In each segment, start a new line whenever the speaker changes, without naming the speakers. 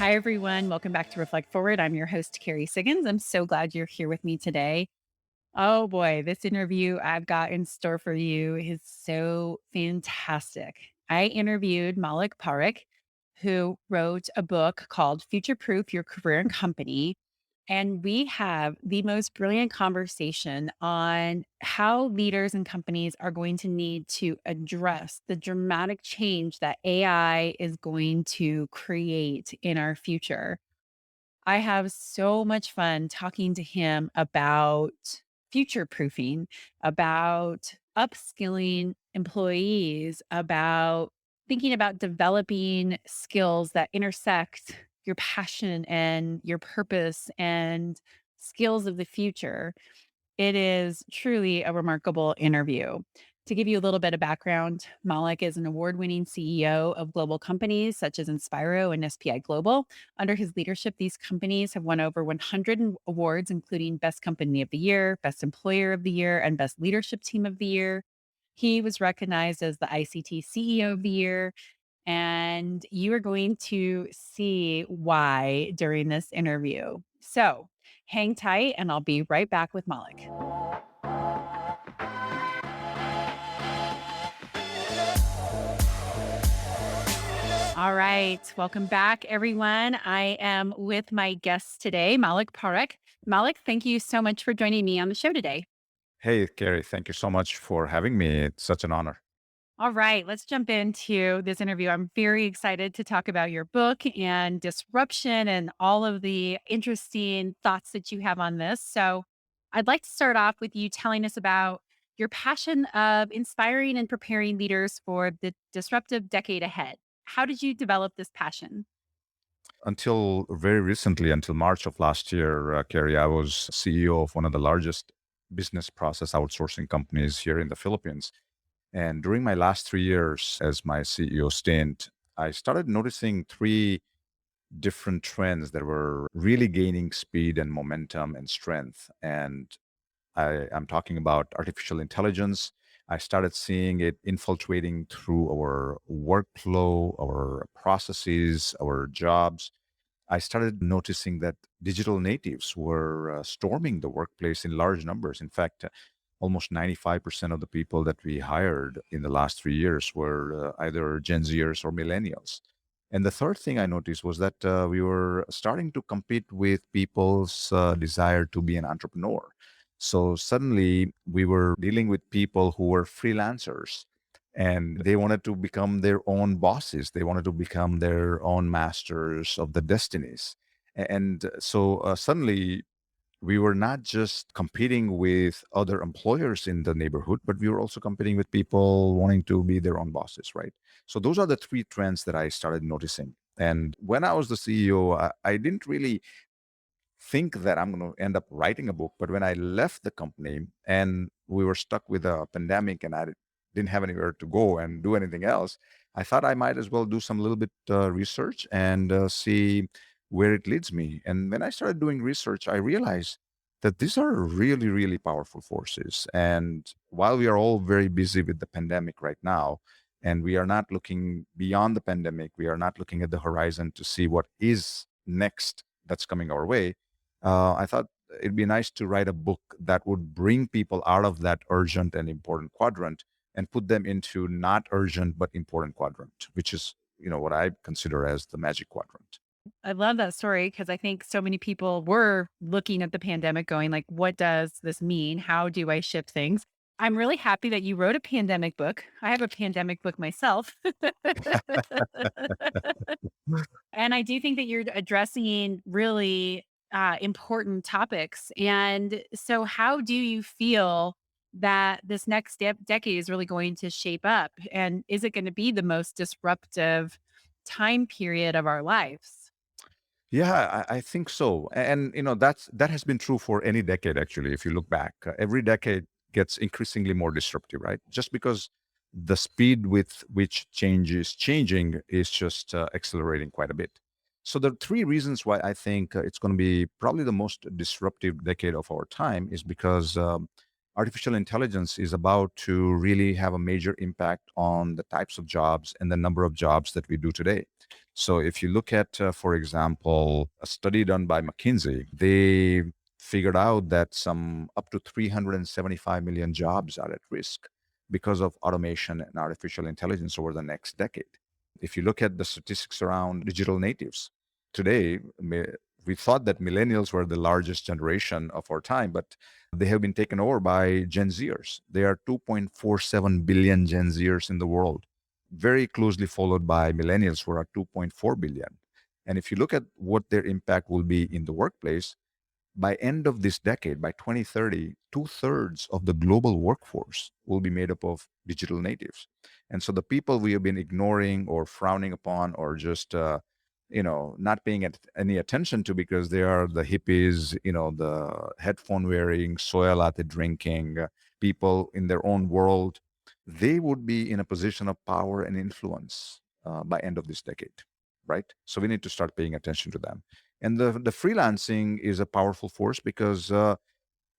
Hi, everyone. Welcome back to Reflect Forward. I'm your host, Carrie Siggins. I'm so glad you're here with me today. Oh boy, this interview I've got in store for you is so fantastic. I interviewed Maulik Parekh, who wrote a book called Futureproof Your Career and Company. And we have the most brilliant conversation on how leaders and companies are going to need to address the dramatic change that AI is going to create in our future. I have so much fun talking to him about future proofing, about upskilling employees, about thinking about developing skills that intersect your passion and your purpose and skills of the future. It is truly a remarkable interview. To give you a little bit of background, Malik is an award winning CEO of global companies such as Inspiro and SPi Global. Under his leadership, these companies have won over 100 awards, including Best Company of the Year, Best Employer of the Year, and Best Leadership Team of the Year. He was recognized as the ICT CEO of the Year. And you are going to see why during this interview. So hang tight, and I'll be right back with Malik. All right. Welcome back, everyone. I am with my guest today, Maulik Parekh. Malik, thank you so much for joining me on the show today.
Hey, Carrie, thank you so much for having me. It's such an honor.
All right, let's jump into this interview. I'm very excited to talk about your book and disruption and all of the interesting thoughts that you have on this. So, I'd like to start off with you telling us about your passion of inspiring and preparing leaders for the disruptive decade ahead. How did you develop this passion?
Until very recently, until March of last year, Carrie, I was CEO of one of the largest business process outsourcing companies here in the Philippines. And during my last 3 years as my CEO stint, I started noticing three different trends that were really gaining speed and momentum and strength. And I'm talking about artificial intelligence. I started seeing it infiltrating through our workflow, our processes, our jobs. I started noticing that digital natives were storming the workplace in large numbers. In fact, almost 95% of the people that we hired in the last 3 years were either Gen Zers or millennials. And the third thing I noticed was that we were starting to compete with people's desire to be an entrepreneur. So suddenly we were dealing with people who were freelancers and they wanted to become their own bosses. They wanted to become their own masters of the destinies. And so suddenly we were not just competing with other employers in the neighborhood, but we were also competing with people wanting to be their own bosses, right? So those are the three trends that I started noticing. And when I was the CEO, I didn't really think that I'm going to end up writing a book. But when I left the company and we were stuck with a pandemic and I didn't have anywhere to go and do anything else, I thought I might as well do some little bit research and see where it leads me. And when I started doing research, I realized that these are really, really powerful forces. And while we are all very busy with the pandemic right now, and we are not looking beyond the pandemic, we are not looking at the horizon to see what is next that's coming our way. I thought it'd be nice to write a book that would bring people out of that urgent and important quadrant and put them into not urgent but important quadrant, which is what I consider as the magic quadrant.
I love that story because I think so many people were looking at the pandemic going like, what does this mean? How do I shift things? I'm really happy that you wrote a pandemic book. I have a pandemic book myself. And I do think that you're addressing really important topics. And so, how do you feel that this next decade is really going to shape up? And is it going to be the most disruptive time period of our lives?
Yeah, I think so. And that has been true for any decade actually. If you look back, every decade gets increasingly more disruptive, right? Just because the speed with which change is changing is just accelerating quite a bit. So the three reasons why I think it's going to be probably the most disruptive decade of our time is because artificial intelligence is about to really have a major impact on the types of jobs and the number of jobs that we do today. So if you look at, for example, a study done by McKinsey, they figured out that some up to 375 million jobs are at risk because of automation and artificial intelligence over the next decade. If you look at the statistics around digital natives, today, we thought that millennials were the largest generation of our time, but they have been taken over by Gen Zers. There are 2.47 billion Gen Zers in the world, very closely followed by millennials, who are 2.4 billion. And if you look at what their impact will be in the workplace, by end of this decade, by 2030, two-thirds of the global workforce will be made up of digital natives. And so the people we have been ignoring or frowning upon, or just not paying any attention to, because they are the hippies, the headphone wearing, soya latte drinking people in their own world, they would be in a position of power and influence by end of this decade, right? So we need to start paying attention to them. And the freelancing is a powerful force, because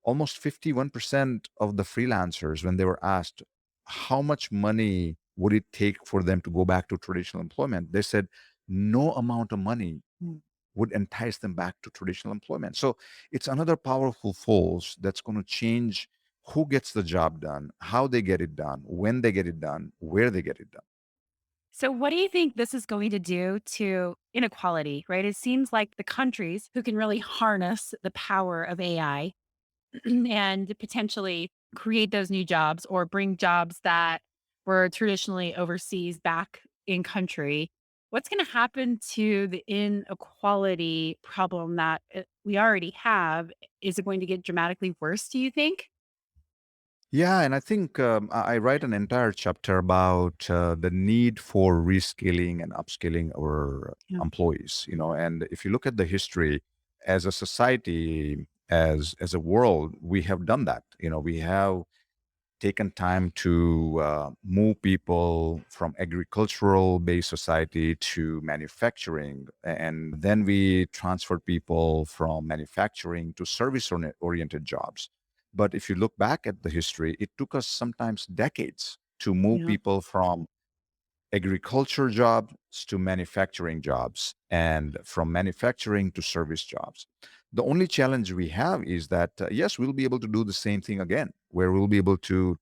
almost 51% of the freelancers, when they were asked how much money would it take for them to go back to traditional employment, they said no amount of money would entice them back to traditional employment. So it's another powerful force that's going to change who gets the job done, how they get it done, when they get it done, where they get it done.
So, what do you think this is going to do to inequality, right? It seems like the countries who can really harness the power of AI and potentially create those new jobs or bring jobs that were traditionally overseas back in country. What's going to happen to the inequality problem that we already have? Is it going to get dramatically worse, do you think?
Yeah, and I think I write an entire chapter about the need for reskilling and upskilling our
Yeah.
employees. And if you look at the history, as a society, as a world, we have done that. We have taken time to move people from agricultural based society to manufacturing, and then we transferred people from manufacturing to service oriented jobs. But if you look back at the history, it took us sometimes decades to move
Yeah.
people from agriculture jobs to manufacturing jobs, and from manufacturing to service jobs. The only challenge we have is that, yes, we'll be able to do the same thing again, where we'll be able to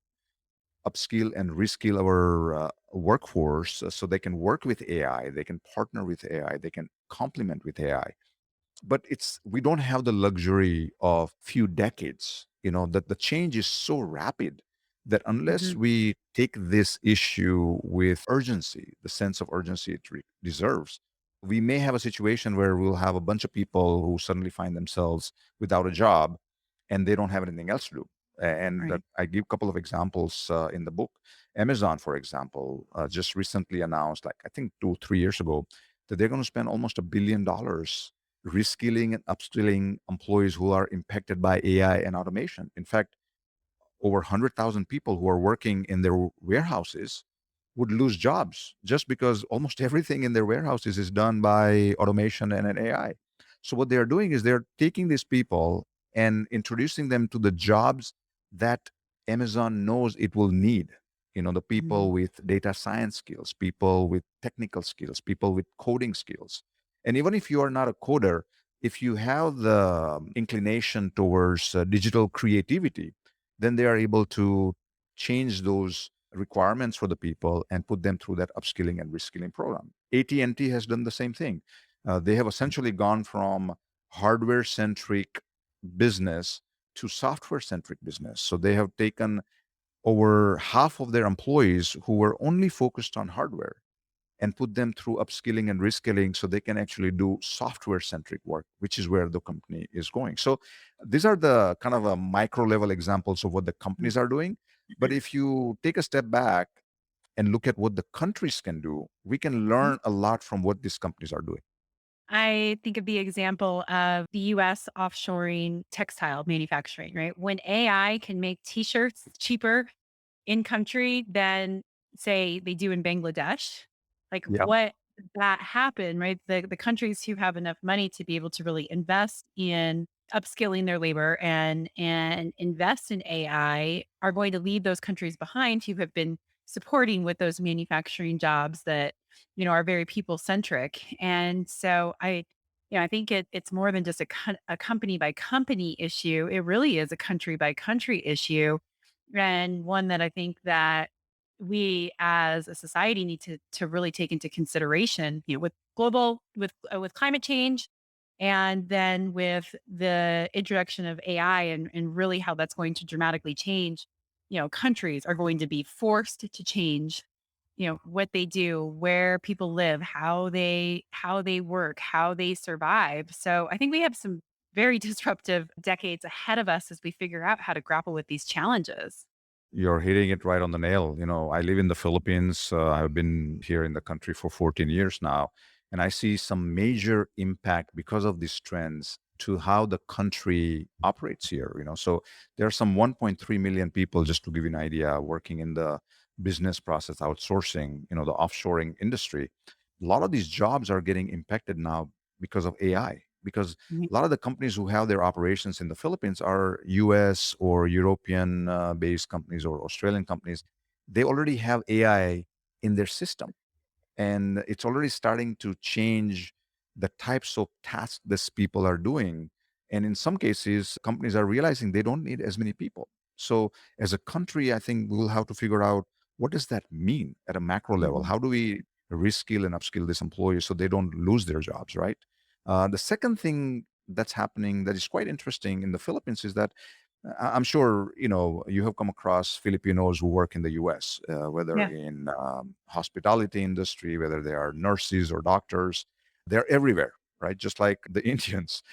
upskill and reskill our workforce, so they can work with AI, they can partner with AI, they can complement with AI. But we don't have the luxury of few decades. That the change is so rapid that unless
Mhm.
we take this issue with urgency, the sense of urgency it deserves, we may have a situation where we'll have a bunch of people who suddenly find themselves without a job, and they don't have anything else to do. And
Right.
I give a couple of examples in the book. Amazon, for example, just recently announced, like I think 2 3 years ago, that they're going to spend almost $1 billion reskilling and upskilling employees who are impacted by AI and automation. In fact, over 100,000 people who are working in their warehouses would lose jobs, just because almost everything in their warehouses is done by automation and an AI. So what they are doing is they're taking these people and introducing them to the jobs that Amazon knows it will need. The people
Mhm.
with data science skills, people with technical skills, people with coding skills. And even if you are not a coder, if you have the inclination towards digital creativity, then they are able to change those requirements for the people and put them through that upskilling and reskilling program. AT&T has done the same thing. They have essentially gone from hardware centric business to software centric business. So they have taken over half of their employees who were only focused on hardware and put them through upskilling and reskilling, so they can actually do software centric work, which is where the company is going. So these are the kind of a micro level examples of what the
Mhm.
companies are doing. But if you take a step back and look at what the countries can do, we can learn a lot from what these companies are doing.
I think of the example of the US offshoring textile manufacturing, right? When AI can make t-shirts cheaper in country than say they do in Bangladesh, like
Yeah.
what that happened, right? The countries who have enough money to be able to really invest in upskilling their labor and invest in AI are going to leave those countries behind who have been supporting with those manufacturing jobs that are very people centric. And so I think it's more than just a company by company issue. It really is a country by country issue, and one that I think that we as a society need to really take into consideration, with with climate change, and then with the introduction of AI, and really how that's going to dramatically change, countries are going to be forced to change, what they do, where people live, how they work, how they survive. So I think we have some very disruptive decades ahead of us as we figure out how to grapple with these challenges.
You're hitting it right on the nail. I live in the Philippines. I've been here in the country for 14 years now, and I see some major impact because of these trends to how the country operates here. So there are some 1.3 million people, just to give you an idea, working in the business process outsourcing, the offshoring industry. A lot of these jobs are getting impacted now because of AI. Because
Mhm,
a lot of the companies who have their operations in the Philippines are US or European based companies or Australian companies. They already have AI in their system, and it's already starting to change the types of tasks these people are doing. And in some cases, companies are realizing they don't need as many people. So as a country, I think we'll have to figure out, what does that mean at a macro level?
mhm.
How do we reskill and upskill these employees so they don't lose their jobs, right? The second thing that's happening that is quite interesting in the Philippines is that I'm sure you have come across Filipinos who work in the U.S., whether
Yeah.
in hospitality industry, whether they are nurses or doctors. They're everywhere, right? Just like the Indians,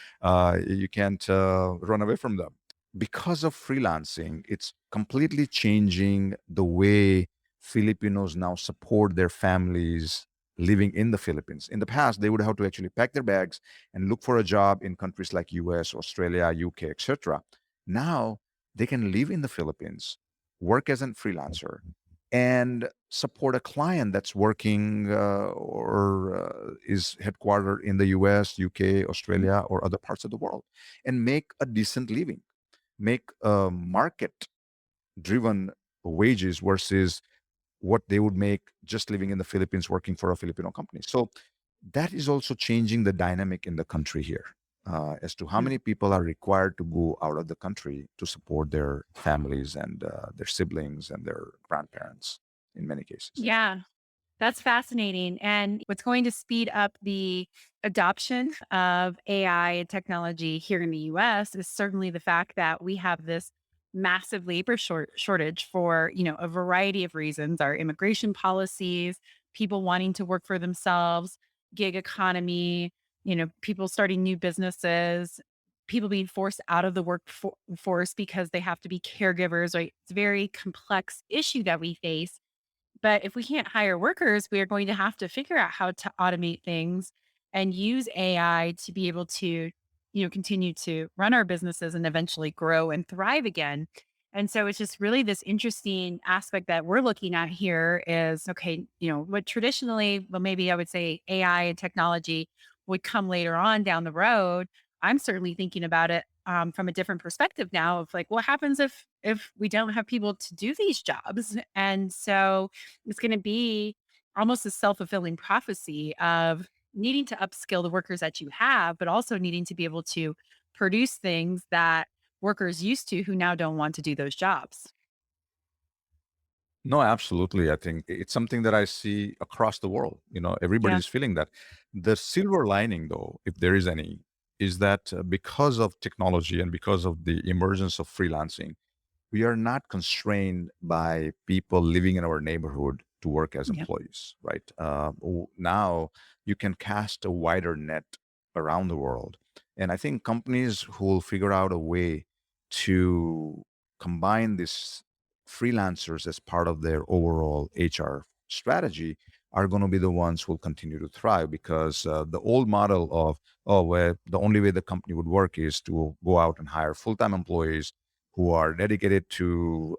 you can't run away from them. Because of freelancing, it's completely changing the way Filipinos now support their families living in the Philippines. In the past, they would have to actually pack their bags and look for a job in countries like US, Australia, UK, etc. Now they can live in the Philippines, work as a freelancer, and support a client that's working or is headquartered in the US, UK,
Mhm.
Australia, or other parts of the world, and make a decent living, make market driven wages versus what they would make just living in the Philippines working for a Filipino company. So that is also changing the dynamic in the country here, as to how
Mm.
many people are required to go out of the country to support their families and their siblings and their grandparents in many cases.
Yeah. That's fascinating. And what's going to speed up the adoption of AI and technology here in the US is certainly the fact that we have this massive labor shortage for, a variety of reasons, our immigration policies, people wanting to work for themselves, gig economy, people starting new businesses, people being forced out of the workforce because they have to be caregivers, right? It's a very complex issue that we face, but if we can't hire workers, we are going to have to figure out how to automate things and use AI to be able to, continue to run our businesses and eventually grow and thrive again. And so it's just really this interesting aspect that we're looking at here is, okay, what traditionally, well, maybe I would say AI and technology would come later on down the road. I'm certainly thinking about it from a different perspective now of like, what happens if we don't have people to do these jobs? And so it's going to be almost a self-fulfilling prophecy of needing to upskill the workers that you have, but also needing to be able to produce things that workers used to who now don't want to do those jobs.
No, absolutely. I think it's something that I see across the world.
Yeah.
Everybody's feeling that. The silver lining, though, if there is any, is that because of technology and because of the emergence of freelancing, we are not constrained by people living in our neighborhood to work as
Yeah.
employees, right? Now you can cast a wider net around the world. And I think companies who will figure out a way to combine these freelancers as part of their overall HR strategy are going to be the ones who will continue to thrive, because the old model of, oh, well, the only way the company would work is to go out and hire full-time employees who are dedicated to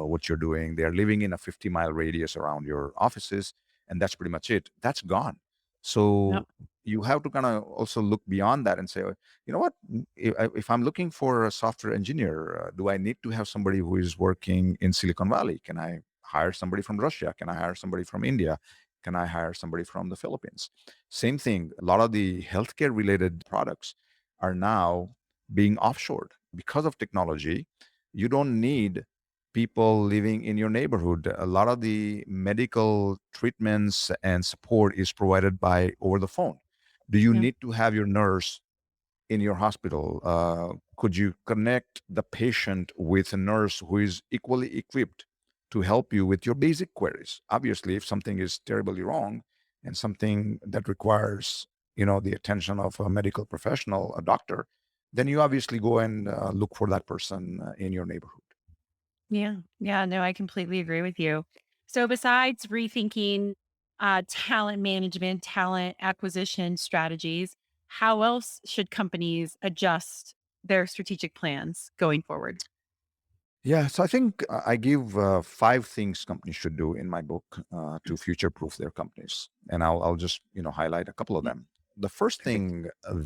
what you're doing. They are living in a 50-mile radius around your offices, and that's pretty much it. That's gone.
Yep.
So you have to kind of also look beyond that and say, you know what? If I'm looking for a software engineer, do I need to have somebody who is working in Silicon Valley? Can I hire somebody from Russia? Can I hire somebody from India? Can I hire somebody from the Philippines? Same thing. A lot of the healthcare related products are now being offshored because of technology. You don't need people living in your neighborhood. A lot of the medical treatments and support is provided by over the phone. Do you
Yeah.
need to have your nurse in your hospital? Could you connect the patient with a nurse who is equally equipped to help you with your basic queries? Obviously, if something is terribly wrong and something that requires, the attention of a medical professional, a doctor, then you obviously go and look for that person in your neighborhood.
Yeah. Yeah. No, I completely agree with you. So, besides rethinking talent management, talent acquisition strategies, how else should companies adjust their strategic plans going forward?
Yeah, so I think I give 5 things companies should do in my book to future-proof their companies, and I'll just highlight a couple of
Yeah.
them. The first
Perfect.
thing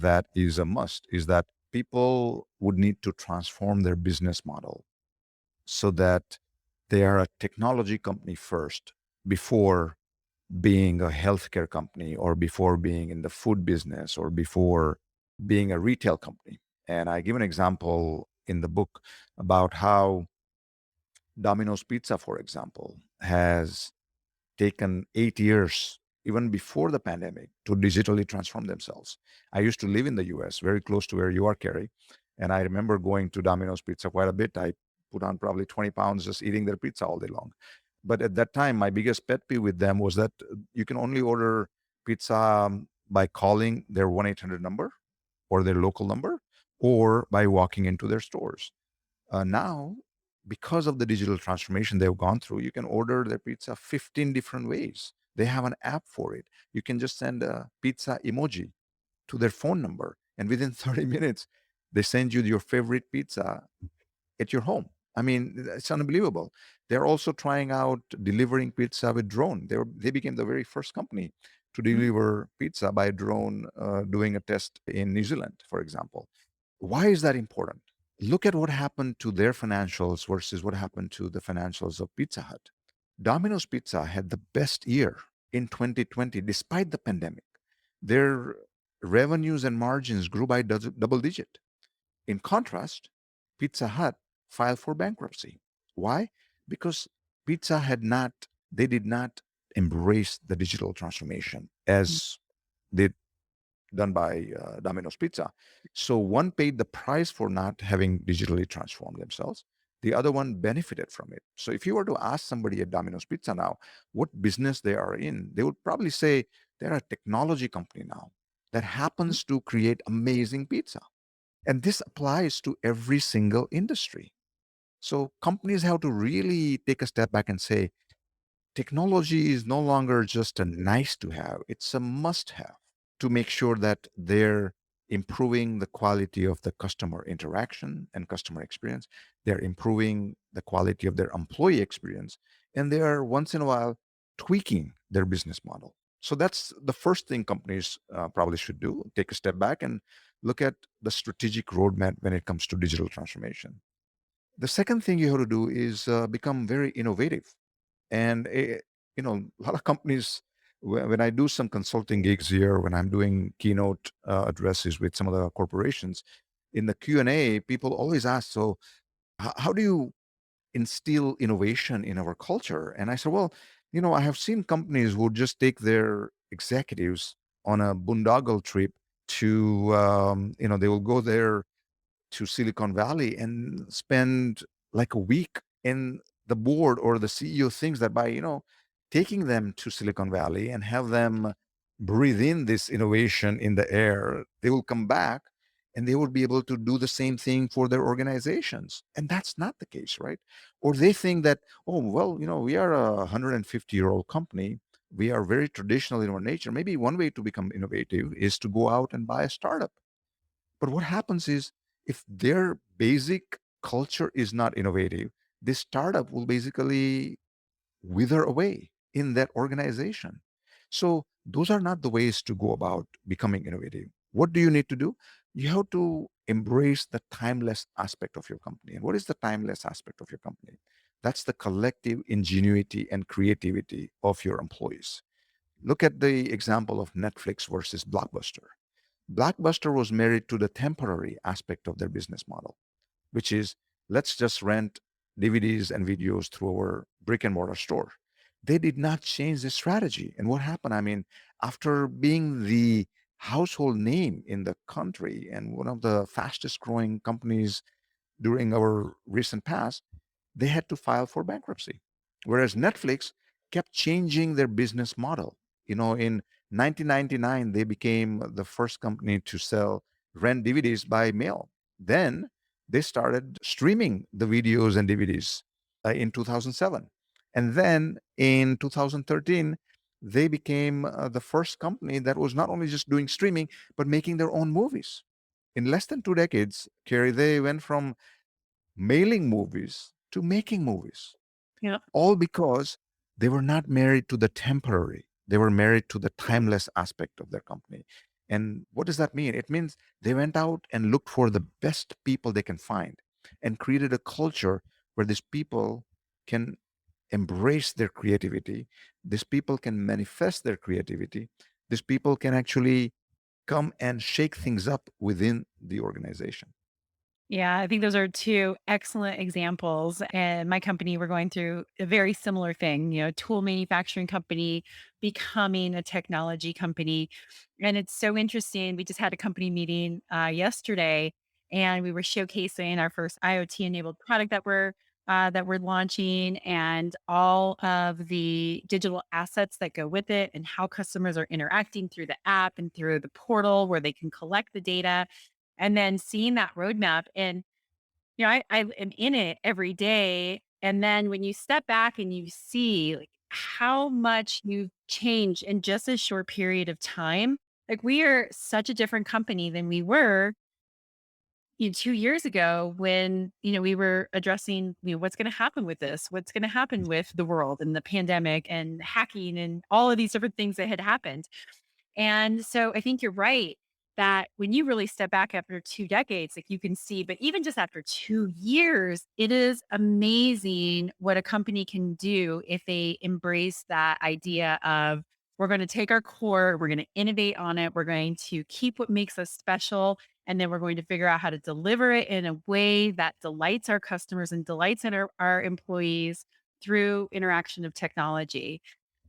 that is a must is that people would need to transform their business model so that they are a technology company first before being a healthcare company or before being in the food business or before being a retail company. And I give an example in the book about how Domino's Pizza, for example, has taken 8 years, even before the pandemic, to digitally transform themselves. I used to live in the US, very close to where you are, Kerry. And I remember going to Domino's Pizza quite a bit. I put on probably 20 pounds just eating their pizza all day long. But at that time, my biggest pet peeve with them was that you can only order pizza by calling their 1 800 number or their local number or by walking into their stores. Now, because of the digital transformation they've gone through, you can order their pizza 15 different ways. They have an app for it. You can just send a pizza emoji to their phone number, and within 30 minutes, they send you your favorite pizza at your home. I mean, it's unbelievable. They're also trying out delivering pizza with drone. They became the very first company to
Mhm.
deliver pizza by drone, doing a test in New Zealand, for example. Why is that important? Look at what happened to their financials versus what happened to the financials of Pizza Hut. Domino's Pizza had the best year in 2020 despite the pandemic. Their revenues and margins grew by double digit. In contrast, Pizza Hut filed for bankruptcy. Why? Because Pizza had not, they did not embrace the digital transformation as they done by Domino's Pizza. So one paid the price for not having digitally transformed themselves. The other one benefited from it. So if you were to ask somebody at Domino's Pizza now what business they are in, they would probably say they're a technology company now that
Mhm.
happens to create amazing pizza. And this applies to every single industry. So companies have to really take a step back and say, technology is no longer just a nice to have, it's a must have to make sure that they're improving the quality of the customer interaction and customer experience. They're improving the quality of their employee experience. And they are once in a while tweaking their business model. So that's the first thing companies probably should do: take a step back and look at the strategic roadmap when it comes to digital transformation. The second thing you have to do is become very innovative. And a lot of companies, when I do some consulting gigs here, when I'm doing keynote addresses with some of the corporations, in the Q&A, people always ask, so how do you instill innovation in our culture? And I said, well, I have seen companies who just take their executives on a boondoggle trip to, they will go there to Silicon Valley and spend like a week, in the board or the CEO thinks that by, taking them to Silicon Valley and have them breathe in this innovation in the air, they will come back and they will be able to do the same thing for their organizations. And that's not the case, right? Or they think that, oh, well, we are a 150-year-old company. We are very traditional in our nature. Maybe one way to become innovative is to go out and buy a startup. But what happens is, if their basic culture is not innovative, this startup will basically wither away in that organization. So those are not the ways to go about becoming innovative. What do you need to do? You have to embrace the timeless aspect of your company. And what is the timeless aspect of your company? That's the collective ingenuity and creativity of your employees. Look at the example of Netflix versus Blockbuster. Blockbuster was married to the temporary aspect of their business model, which is let's just rent DVDs and videos through our brick and mortar store. They did not change the strategy. And what happened? I mean, after being the household name in the country and one of the fastest growing companies during our recent past, they had to file for bankruptcy. Whereas Netflix kept changing their business model. In 1999, they became the first company to sell rent DVDs by mail. Then they started streaming the videos and DVDs in 2007. And then in 2013, they became the first company that was not only just doing streaming, but making their own movies. In less than 2 decades, Carrie, they went from mailing movies to making movies,
Yeah.
all because they were not married to the temporary. They were married to the timeless aspect of their company. And what does that mean? It means they went out and looked for the best people they can find and created a culture where these people can embrace their creativity. These people can manifest their creativity. These people can actually come and shake things up within the organization.
Yeah, I think those are two excellent examples. And my company, we're going through a very similar thing, tool manufacturing company becoming a technology company. And it's so interesting. We just had a company meeting yesterday, and we were showcasing our first IoT enabled product that we're launching, and all of the digital assets that go with it, and how customers are interacting through the app and through the portal where they can collect the data, and then seeing that roadmap. And I am in it every day, and then when you step back and you see, like, how much you've changed in just a short period of time, like, we are such a different company than we were 2 years ago when, we were addressing, what's gonna happen with this? What's gonna happen with the world and the pandemic and hacking and all of these different things that had happened. And so I think you're right that when you really step back after 2 decades, like, you can see, but even just after 2 years, it is amazing what a company can do if they embrace that idea of, we're going to take our core, we're going to innovate on it, we're going to keep what makes us special, and then we're going to figure out how to deliver it in a way that delights our customers and delights our employees through interaction of technology.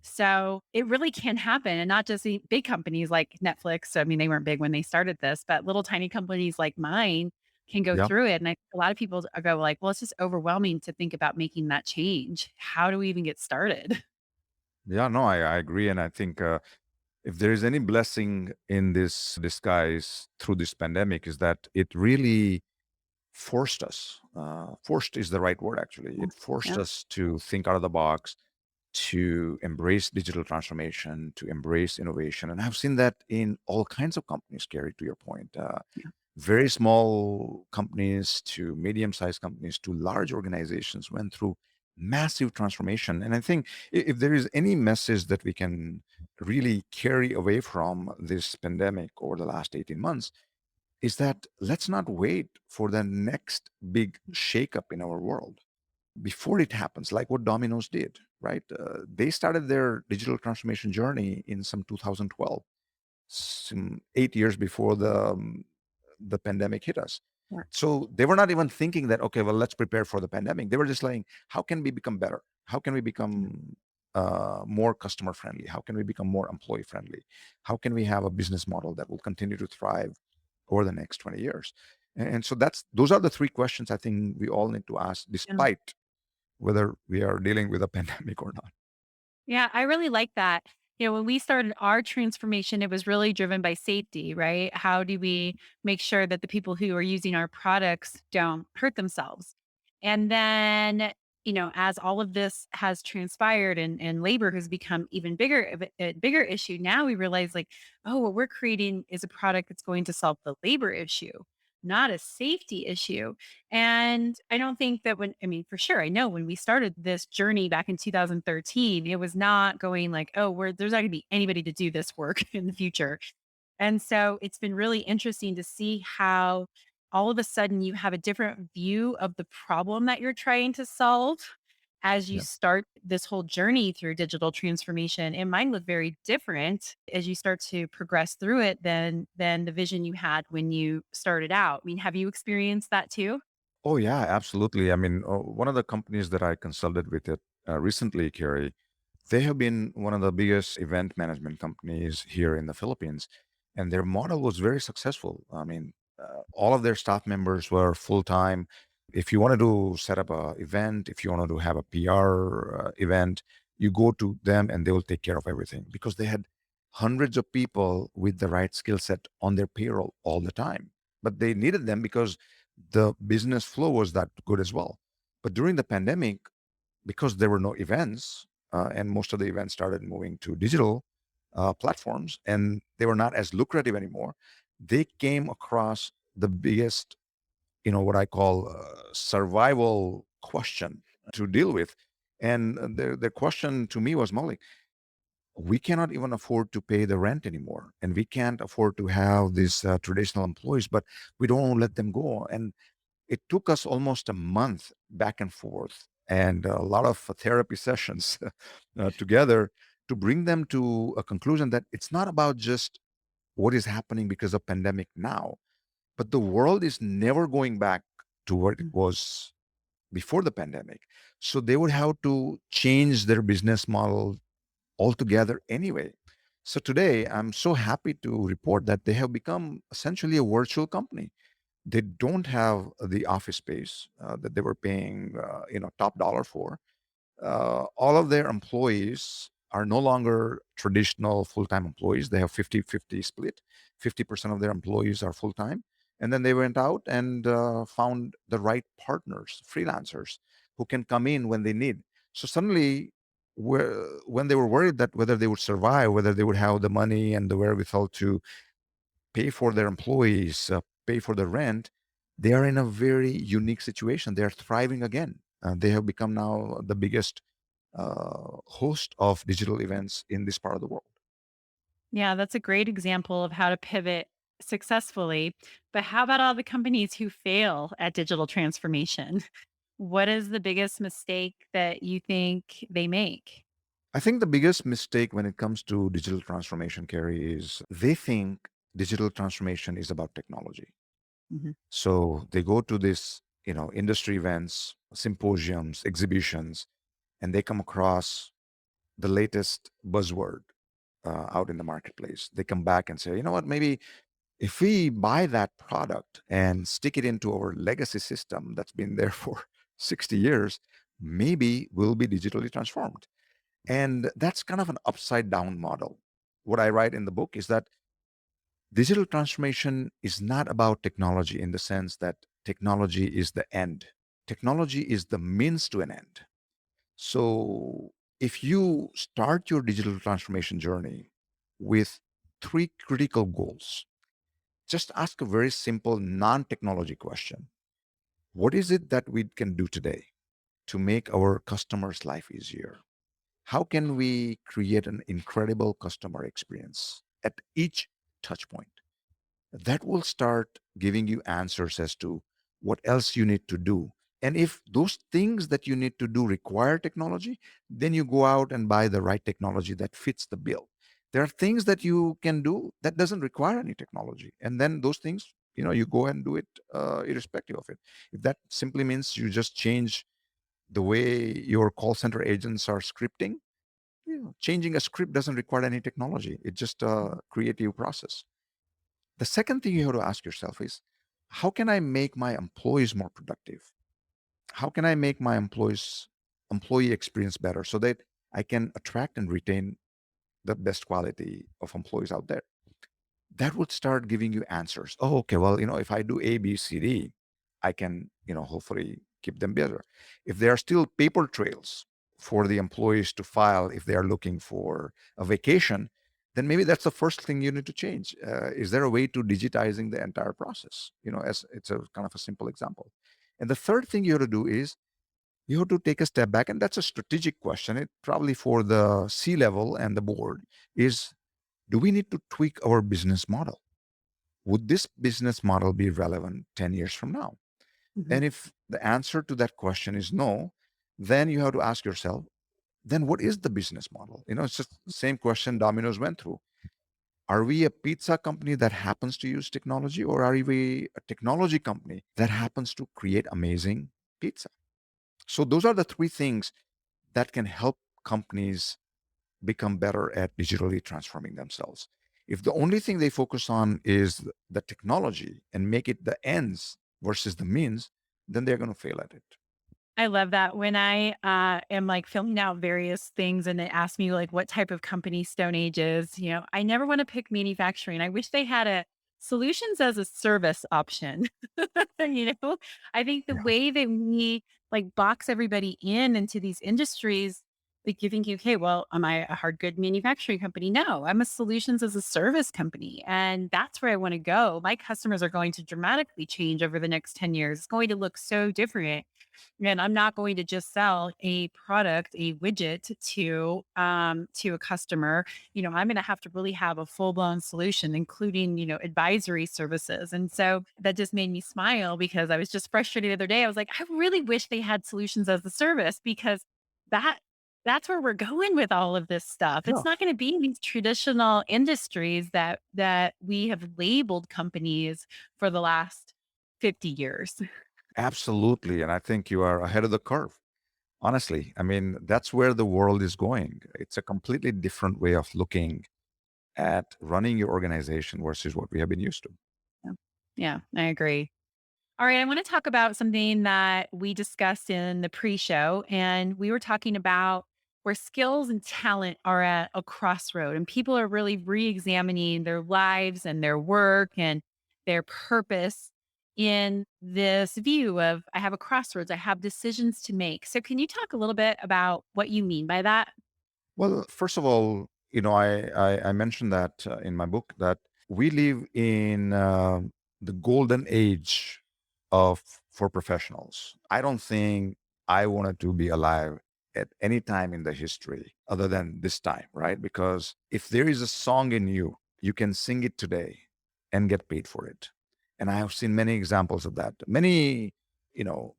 So it really can happen, and not just the big companies like Netflix. So, I mean, they weren't big when they started this, but little tiny companies like mine can go
Yeah.
through it. And a lot of people go like, well, it's just overwhelming to think about making that change. How do we even get started?
Yeah, no, I agree. And I think if there is any blessing in this disguise through this pandemic, is that it really forced us. Forced is the right word, actually.
Yeah.
It forced
Yeah.
us to think out of the box, to embrace digital transformation, to embrace innovation. And I've seen that in all kinds of companies, Gary, to your point.
Yeah.
Very small companies to medium-sized companies to large organizations went through massive transformation. And I think if there is any message that we can really carry away from this pandemic over the last 18 months, is that let's not wait for the next big shakeup in our world before it happens, like what Domino's did, right? They started their digital transformation journey in some 2012, some 8 years before the pandemic hit us.
Yeah.
So they were not even thinking that, okay, well, let's prepare for the pandemic. They were just like, how can we become better? How can we become more customer friendly? How can we become more employee friendly? How can we have a business model that will continue to thrive over the next 20 years? And so those are the three questions I think we all need to ask,
Yeah.
despite whether we are dealing with a pandemic or not.
Yeah, I really like that. When we started our transformation, it was really driven by safety, right? How do we make sure that the people who are using our products don't hurt themselves? And then, as all of this has transpired, and labor has become even bigger, a bigger issue, now we realize, like, oh, what we're creating is a product that's going to solve the labor issue, not a safety issue. And I don't think that for sure, I know when we started this journey back in 2013, it was not going like, oh, there's not going to be anybody to do this work in the future. And so it's been really interesting to see how all of a sudden you have a different view of the problem that you're trying to solve. as you
Yeah.
start this whole journey through digital transformation, it might look very different as you start to progress through it than the vision you had when you started out. I mean, have you experienced that too?
Oh, yeah, absolutely. I mean, one of the companies that I consulted with it recently, Kerry, they have been one of the biggest event management companies here in the Philippines, and their model was very successful. I mean, all of their staff members were full time. If you wanted to set up a event, if you wanted to have a PR event, you go to them and they will take care of everything because they had hundreds of people with the right skill set on their payroll all the time. But they needed them because the business flow was that good as well. But during the pandemic, because there were no events, and most of the events started moving to digital platforms, and they were not as lucrative anymore, they came across the biggest, what I call survival question to deal with. And their question to me was, Maulik, we cannot even afford to pay the rent anymore, and we can't afford to have these traditional employees, but we don't want to let them go. And it took us almost a month back and forth and a lot of therapy sessions together to bring them to a conclusion that it's not about just what is happening because of pandemic now, but the world is never going back to what it
Mm.
was before the pandemic. So they would have to change their business model altogether anyway. So today, I'm so happy to report that they have become essentially a virtual company. They don't have the office space that they were paying top dollar for. All of their employees are no longer traditional full-time employees. They have 50-50 split. 50% of their employees are full-time, and then they went out and found the right partners, freelancers, who can come in when they need. So suddenly, when they were worried that whether they would survive, whether they would have the money and the wherewithal to pay for their employees, pay for the rent, they are in a very unique situation. They are thriving again. They have become now the biggest host of digital events in this part of the world.
Yeah, that's a great example of how to pivot successfully. But how about all the companies who fail at digital transformation? What is the biggest mistake that you think they make?
I think the biggest mistake when it comes to digital transformation, Carrie, is they think digital transformation is about technology.
Mhm.
So they go to this, industry events, symposiums, exhibitions, and they come across the latest buzzword out in the marketplace. They come back and say, you know what, maybe if we buy that product and stick it into our legacy system that's been there for 60 years, maybe we'll be digitally transformed. And that's kind of an upside down model. What I write in the book is that digital transformation is not about technology in the sense that technology is the end. Technology is the means to an end. So if you start your digital transformation journey with three critical goals, just ask a very simple non technology question. What is it that we can do today to make our customers' life easier? How can we create an incredible customer experience at each touch point? That will start giving you answers as to what else you need to do. And if those things that you need to do require technology, then you go out and buy the right technology that fits the bill. There are things that you can do that doesn't require any technology. And then those things, you go and do it irrespective of it. If that simply means you just change the way your call center agents are scripting, changing a script doesn't require any technology. It's just a creative process. The second thing you have to ask yourself is, how can I make my employees more productive? How can I make my employee experience better so that I can attract and retain the best quality of employees out there? That would start giving you answers. Oh, okay, well, if I do A, B, C, D, I can, hopefully keep them better. If there are still paper trails for the employees to file if they are looking for a vacation, then maybe that's the first thing you need to change. Is there a way to digitizing the entire process? As it's a kind of a simple example. And the third thing you have to do is you have to take a step back, and that's a strategic question. It probably for the C level and the board is, do we need to tweak our business model? Would this business model be relevant 10 years from now?
Mhm.
And if the answer to that question is no, then you have to ask yourself, then what is the business model? It's just the same question Domino's went through. Are we a pizza company that happens to use technology, or are we a technology company that happens to create amazing pizza? So those are the three things that can help companies become better at digitally transforming themselves. If the only thing they focus on is the technology and make it the ends versus the means, then they're going to fail at it.
I love that. When I am like filling out various things and they ask me like what type of company Stone Age is, I never want to pick manufacturing. I wish they had a solutions as a service option. I think the
Yeah,
way that we like box everybody in into these industries, like you think, okay, well, am I a hard good manufacturing company? No, I'm a solutions as a service company. And that's where I want to go. My customers are going to dramatically change over the next 10 years. It's going to look so different, and I'm not going to just sell a product, a widget to a customer. I'm going to have to really have a full-blown solution, including, advisory services. And so that just made me smile because I was just frustrated the other day. I was like, I really wish they had solutions as a service, because that that's where we're going with all of this stuff.
yeah,
It's not going to be these traditional industries that we have labeled companies for the last 50 years.
absolutely. And I think you are ahead of the curve. Honestly, I mean, that's where the world is going. It's a completely different way of looking at running your organization versus what we have been used to.
Yeah. Yeah, I agree. All right, I want to talk about something that we discussed in the pre-show, and we were talking about where skills and talent are at a crossroad, and people are really re-examining their lives and their work and their purpose in this view of, I have a crossroads, I have decisions to make. So can you talk a little bit about what you mean by that?
Well, first of all, I mentioned that in my book that we live in the golden age of for professionals. I don't think I wanted to be alive at any time in the history other than this time, right? Because if there is a song in you, you can sing it today and get paid for it. And I have seen many examples of that. Many,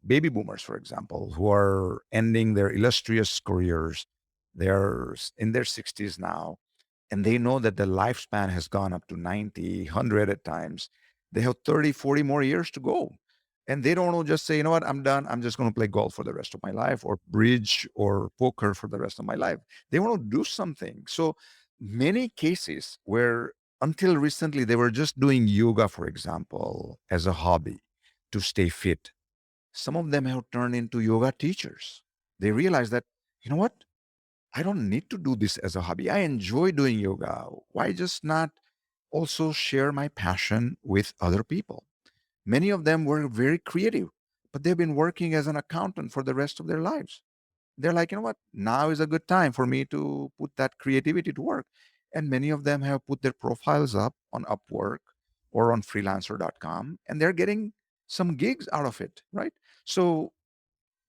baby boomers, for example, who are ending their illustrious careers, they're in their 60s now, and they know that the lifespan has gone up to 90, 100 at times. They have 30, 40 more years to go. And they don't just say, you know what, I'm done. I'm just going to play golf for the rest of my life, or bridge or poker for the rest of my life. They want to do something. So many cases where until recently they were just doing yoga, for example, as a hobby to stay fit. Some of them have turned into yoga teachers. They realize that, you know what? I don't need to do this as a hobby. I enjoy doing yoga. Why just not also share my passion with other people? Many of them were very creative, but they've been working as an accountant for the rest of their lives. They're like, you know what? Now is a good time for me to put that creativity to work. And many of them have put their profiles up on Upwork or on freelancer.com, and they're getting some gigs out of it, right? So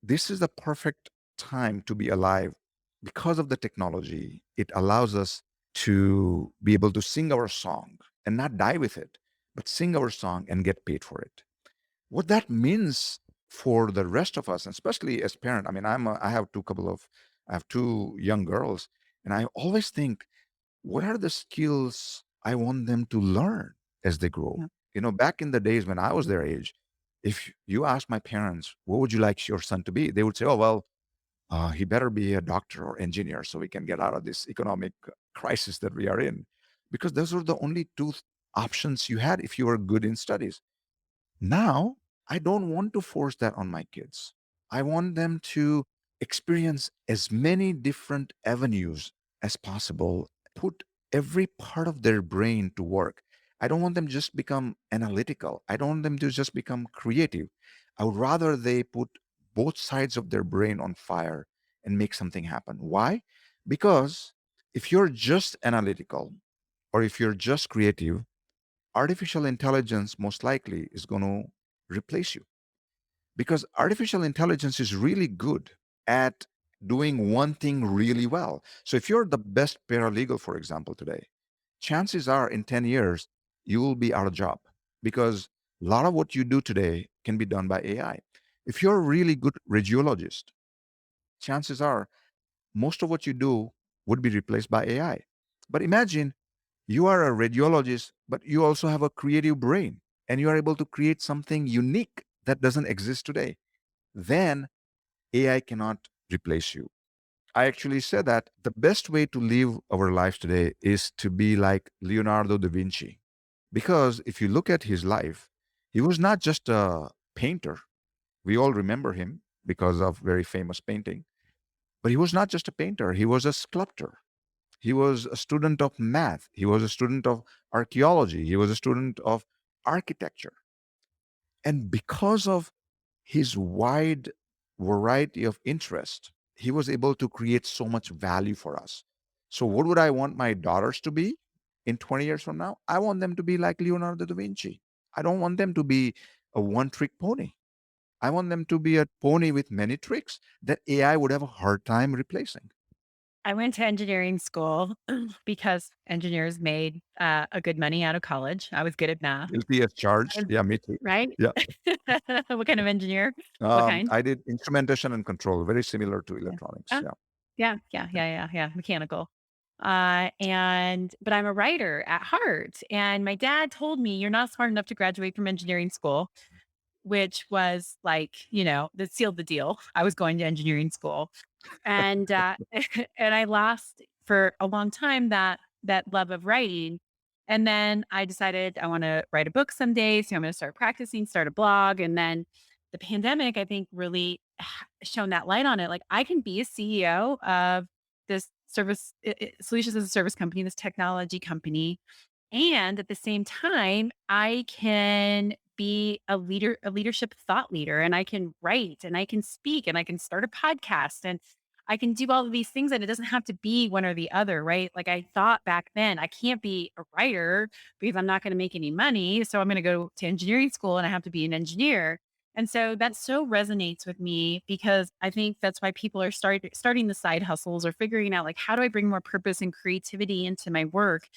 this is the perfect time to be alive because of the technology. It allows us to be able to sing our song and not die with it, but sing our song and get paid for it. What that means for the rest of us, and especially as parent, I mean, I have two young girls, and I always think, what are the skills I want them to learn as they grow?
Yeah.
Back in the days when I was their age, if you ask my parents, what would you like your son to be? They would say, oh, well, he better be a doctor or engineer so we can get out of this economic crisis that we are in. Because those were the only two options you had if you were good in studies. Now, I don't want to force that on my kids. I want them to experience as many different avenues as possible, put every part of their brain to work. I don't want them just become analytical. I don't want them to just become creative. I would rather they put both sides of their brain on fire and make something happen. Why? Because if you're just analytical or if you're just creative, artificial intelligence most likely is going to replace you, because artificial intelligence is really good at doing one thing really well. So if you're the best paralegal, for example, today, chances are in 10 years, you will be out of job, because a lot of what you do today can be done by AI. If you're a really good radiologist, chances are most of what you do would be replaced by AI. But imagine you are a radiologist, but you also have a creative brain and you are able to create something unique that doesn't exist today. Then AI cannot replace you. I actually said that the best way to live our lives today is to be like Leonardo da Vinci. Because if you look at his life, he was not just a painter. We all remember him because of very famous painting. But he was not just a painter, he was a sculptor. He was a student of math. He was a student of archaeology. He was a student of architecture. And because of his wide variety of interest, he was able to create so much value for us. So, what would I want my daughters to be in 20 years from now? I want them to be like Leonardo da Vinci. I don't want them to be a one trick pony. I want them to be a pony with many tricks that AI would have a hard time replacing.
I went to engineering school because engineers made a good money out of college. I was good at math.
Guilty as charged.
And
Yeah, me too.
right?
Yeah.
What kind of engineer? What kind?
I did instrumentation and control, very similar to
Yeah.
electronics.
Oh,
Yeah. Yeah.
yeah, mechanical. But I'm a writer at heart. And my dad told me, you're not smart enough to graduate from engineering school, which was like, that sealed the deal. I was going to engineering school. And and I lost for a long time that love of writing. And then I decided I want to write a book someday. So I'm going to start practicing, start a blog. And then the pandemic, I think, really shone that light on it. Like I can be a CEO of this solutions as a service company, this technology company, and at the same time, I can be a leadership thought leader, and I can write and I can speak and I can start a podcast and I can do all of these things. And it doesn't have to be one or the other, right? Like I thought back then, I can't be a writer because I'm not going to make any money. So I'm going to go to engineering school and I have to be an engineer. And so that so resonates with me because I think that's why people are starting the side hustles or figuring out like, how do I bring more purpose and creativity into my work?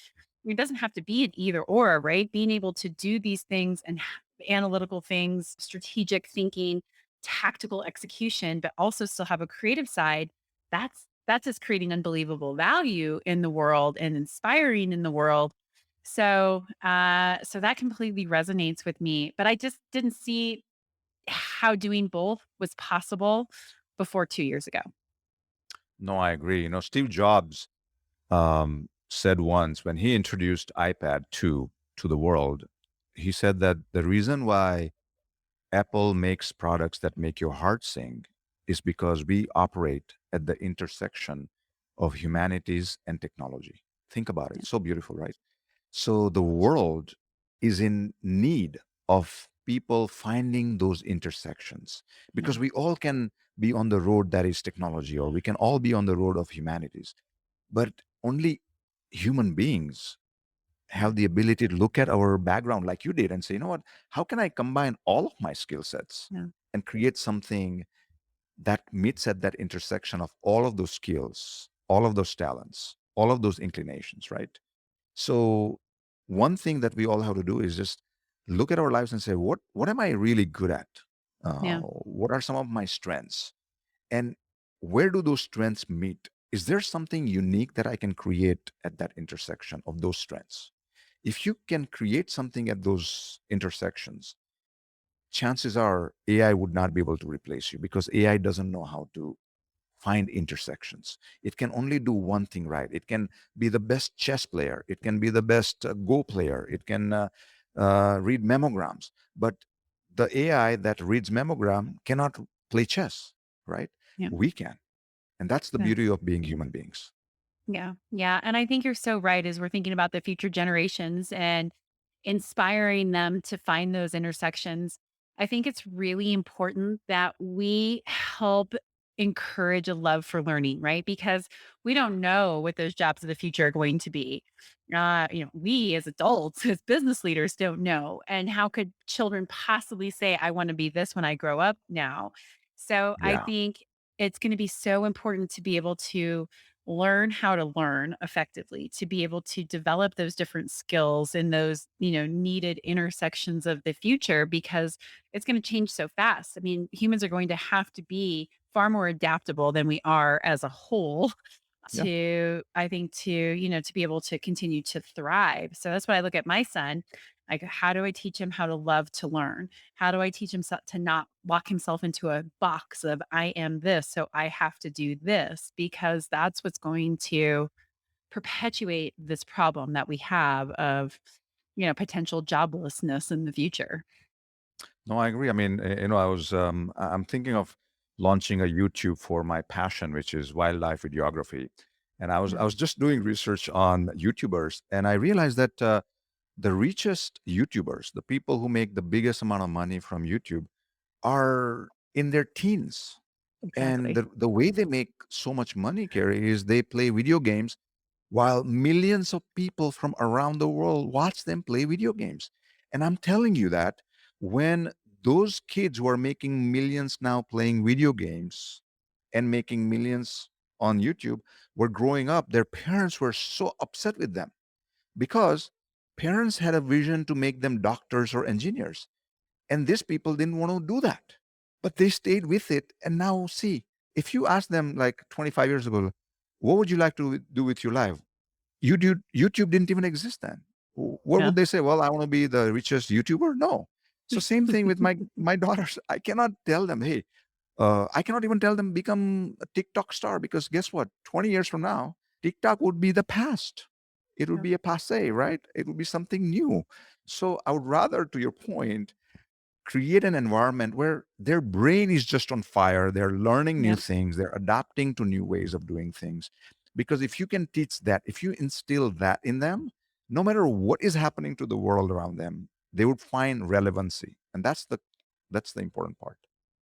It doesn't have to be an either or, right? Being able to do these things and analytical things, strategic thinking, tactical execution, but also still have a creative side. That's just creating unbelievable value in the world and inspiring in the world. So that completely resonates with me. But I just didn't see how doing both was possible before 2 years ago.
No, I agree. Steve Jobs said once when he introduced iPad 2 to the world, he said that the reason why Apple makes products that make your heart sing is because we operate at the intersection of humanities and technology. Think about it.
Yeah.
So beautiful, right? So the world is in need of people finding those intersections
Yeah.
because we all can be on the road that is technology, or we can all be on the road of humanities. But only human beings have the ability to look at our background like you did and say, you know what, how can I combine all of my skill sets
Yeah.
and create something that meets at that intersection of all of those skills, all of those talents, all of those inclinations, right? So one thing that we all have to do is just look at our lives and say, what am I really good at?
Yeah.
What are some of my strengths? And where do those strengths meet? Is there something unique that I can create at that intersection of those strengths? If you can create something at those intersections, chances are AI would not be able to replace you because AI doesn't know how to find intersections. It can only do one thing right. It can be the best chess player. It can be the best Go player. It can read memograms. But the AI that reads memogram cannot play chess, right?
Yeah.
We can. And that's the
Yeah.
beauty of being human beings.
Yeah. Yeah. And I think you're so right as we're thinking about the future generations and inspiring them to find those intersections. I think it's really important that we help encourage a love for learning, right? Because we don't know what those jobs of the future are going to be. We as adults, as business leaders, don't know. And how could children possibly say, I want to be this when I grow up now? So I
Yeah.
think it's going to be so important to be able to learn how to learn effectively, to be able to develop those different skills in those, needed intersections of the future because it's going to change so fast. I mean, humans are going to have to be far more adaptable than we are as a whole
Yeah.
to, I think, to be able to continue to thrive. So that's why I look at my son. Like, how do I teach him how to love to learn? How do I teach him to not lock himself into a box of I am this, so I have to do this? Because that's what's going to perpetuate this problem that we have of, potential joblessness in the future.
No, I agree. I mean, I'm thinking of launching a YouTube for my passion, which is wildlife videography. And I
Yeah,
was just doing research on YouTubers, and I realized that the richest YouTubers, the people who make the biggest amount of money from YouTube, are in their teens. And
exactly.
the way they make so much money, Carrie, is they play video games while millions of people from around the world watch them play video games. And I'm telling you that when those kids who are making millions now playing video games and making millions on YouTube were growing up, their parents were so upset with them because parents had a vision to make them doctors or engineers. And these people didn't want to do that. But they stayed with it. And now, see, if you ask them like 25 years ago, what would you like to do with your life? YouTube didn't even exist then. What
Yeah.
would they say? Well, I want to be the richest YouTuber? No. So same thing with my daughters. I cannot tell them, hey, I cannot even tell them become a TikTok star because guess what? 20 years from now, TikTok would be the past. It would
Yeah.
be a passe, right? It would be something new. So I would rather, to your point, create an environment where their brain is just on fire. They're learning new
Yeah.
things. They're adapting to new ways of doing things. Because if you can teach that, if you instill that in them, no matter what is happening to the world around them, they would find relevancy. And that's the important part.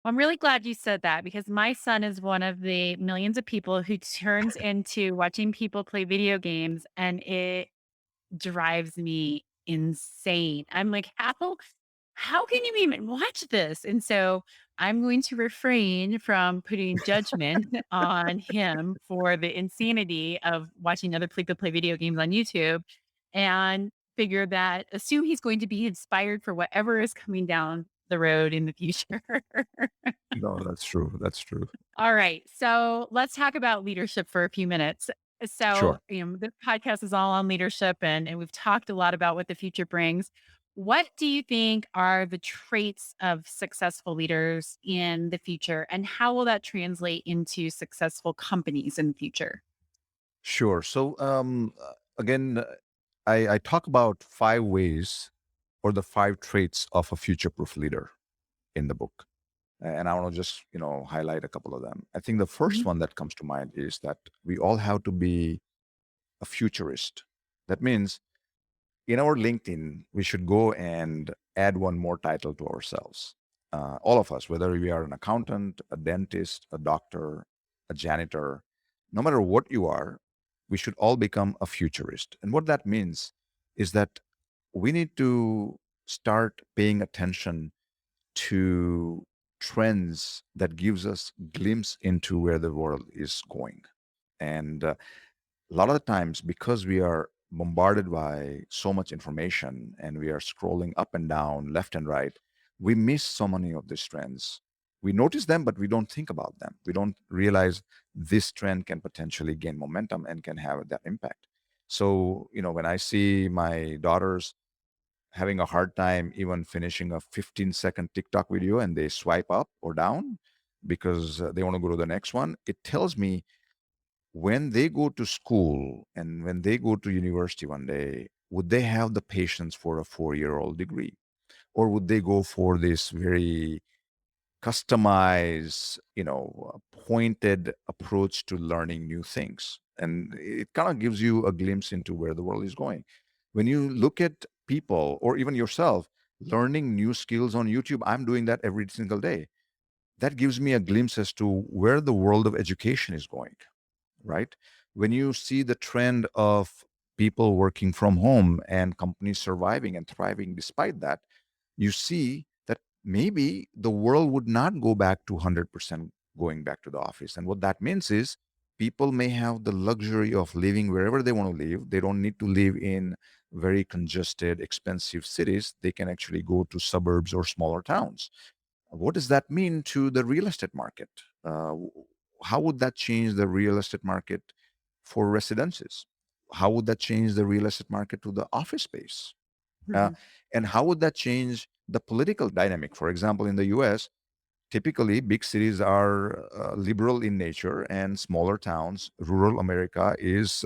I'm really glad you said that because my son is one of the millions of people who turns into watching people play video games, and it drives me insane. I'm like, how can you even watch this? And so I'm going to refrain from putting judgment on him for the insanity of watching other people play video games on YouTube, and assume he's going to be inspired for whatever is coming down the road in the future.
No, that's true. That's true.
All right. So let's talk about leadership for a few minutes. So,
Sure.
this podcast is all on leadership, and we've talked a lot about what the future brings. What do you think are the traits of successful leaders in the future, and how will that translate into successful companies in the future?
Sure. So again, I talk about 5 ways or the 5 traits of a future proof leader in the book. And I want to just, highlight a couple of them. I think the first
Mhm.
one that comes to mind is that we all have to be a futurist. That means in our LinkedIn, we should go and add one more title to ourselves. All of us, whether we are an accountant, a dentist, a doctor, a janitor, no matter what you are, we should all become a futurist. And what that means is that we need to start paying attention to trends that gives us glimpse into where the world is going. And a lot of the times, because we are bombarded by so much information and we are scrolling up and down, left and right, we miss so many of these trends. We notice them, but we don't think about them. We don't realize this trend can potentially gain momentum and can have that impact. So, when I see my daughters having a hard time even finishing a 15-second TikTok video and they swipe up or down because they want to go to the next one, it tells me when they go to school and when they go to university one day, would they have the patience for a 4-year-old degree? Or would they go for this very customized, pointed approach to learning new things? And it kind of gives you a glimpse into where the world is going. When you look at people or even yourself learning new skills on YouTube, I'm doing that every single day. That gives me a glimpse as to where the world of education is going, right? When you see the trend of people working from home and companies surviving and thriving despite that, you see that maybe the world would not go back to 100% going back to the office. And what that means is people may have the luxury of living wherever they want to live. They don't need to live in very congested, expensive cities. They can actually go to suburbs or smaller towns. What does that mean to the real estate market? w- how would that change the real estate market for residences? How would that change the real estate market to the office space? Uh,
Mhm.
and how would that change the political dynamic? For example, in the US, typically big cities are liberal in nature, and smaller towns, rural America is,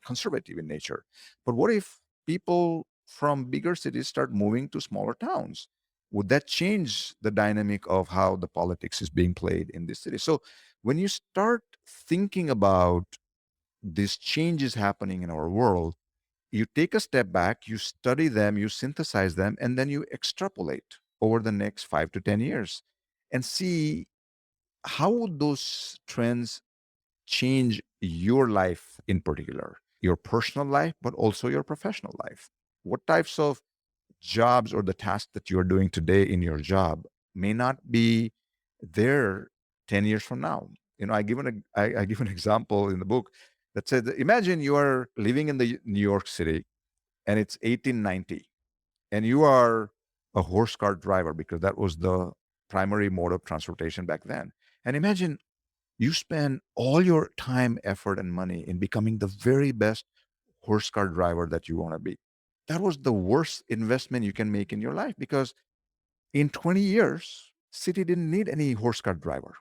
conservative in nature. But what if people from bigger cities start moving to smaller towns? Would that change the dynamic of how the politics is being played in this city? So when you start thinking about these changes happening in our world, you take a step back, you study them, you synthesize them, and then you extrapolate over the next 5 to 10 years and see how would those trends change your life in particular, your personal life, but also your professional life. What types of jobs or the tasks that you're doing today in your job may not be there 10 years from now. I give an example in the book that said, imagine you are living in the New York City and it's 1890 and you are a horse cart driver because that was the primary mode of transportation back then. And imagine you spend all your time, effort, and money in becoming the very best horse car driver that you want to be. That was the worst investment you can make in your life because in 20 years, city didn't need any horse car driver.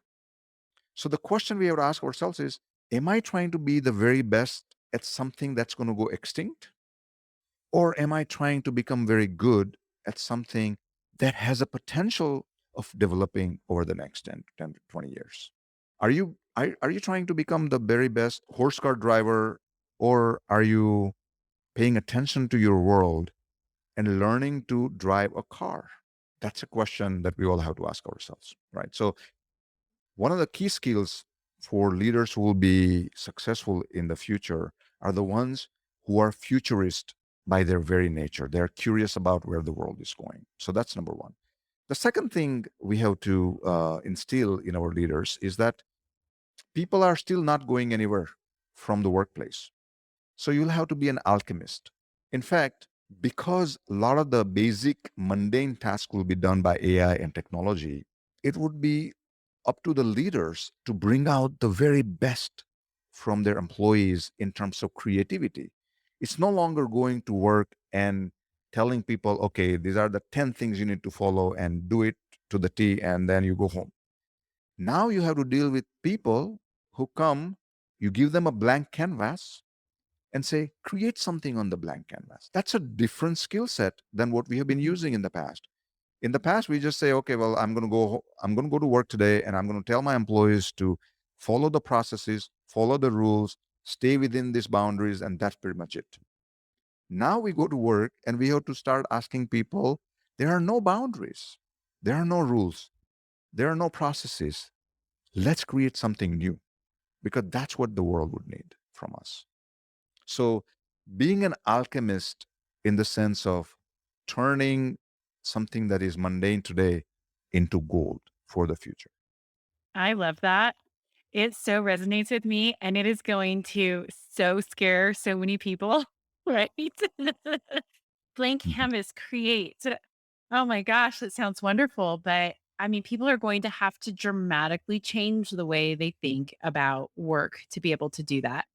So the question we have to ask ourselves is, am I trying to be the very best at something that's going to go extinct? Or am I trying to become very good at something that has a potential of developing over the next 10 to 20 years? Are you trying to become the very best horse car driver, or are you paying attention to your world and learning to drive a car? That's a question that we all have to ask ourselves, right? So one of the key skills for leaders who will be successful in the future are the ones who are futurist by their very nature. They're curious about where the world is going. So that's number one. The second thing we have to instill in our leaders is that people are still not going anywhere from the workplace. So you'll have to be an alchemist. In fact, because a lot of the basic mundane tasks will be done by AI and technology, it would be up to the leaders to bring out the very best from their employees in terms of creativity. It's no longer going to work and telling people, okay, these are the 10 things you need to follow and do it to the T, and then you go home. Now you have to deal with people who come, you give them a blank canvas and say, create something on the blank canvas. That's a different skill set than what we have been
Mhm.
using in the past. In the past, we just say, okay, well, I'm going to go to work today and I'm going to tell my employees to follow the processes, follow the rules, stay within these boundaries, and that's pretty much it. Now we go to work and we have to start asking people, there are no boundaries, there are no rules, there are no processes. Let's create something new because that's what the world would need from us. So, being an alchemist in the sense of turning something that is mundane today into gold for the future.
I love that. It so resonates with me, and it is going to so scare so many people, right? Blank
Mhm.
canvas, create. Oh my gosh, that sounds wonderful. But I mean, people are going to have to dramatically change the way they think about work to be able to do that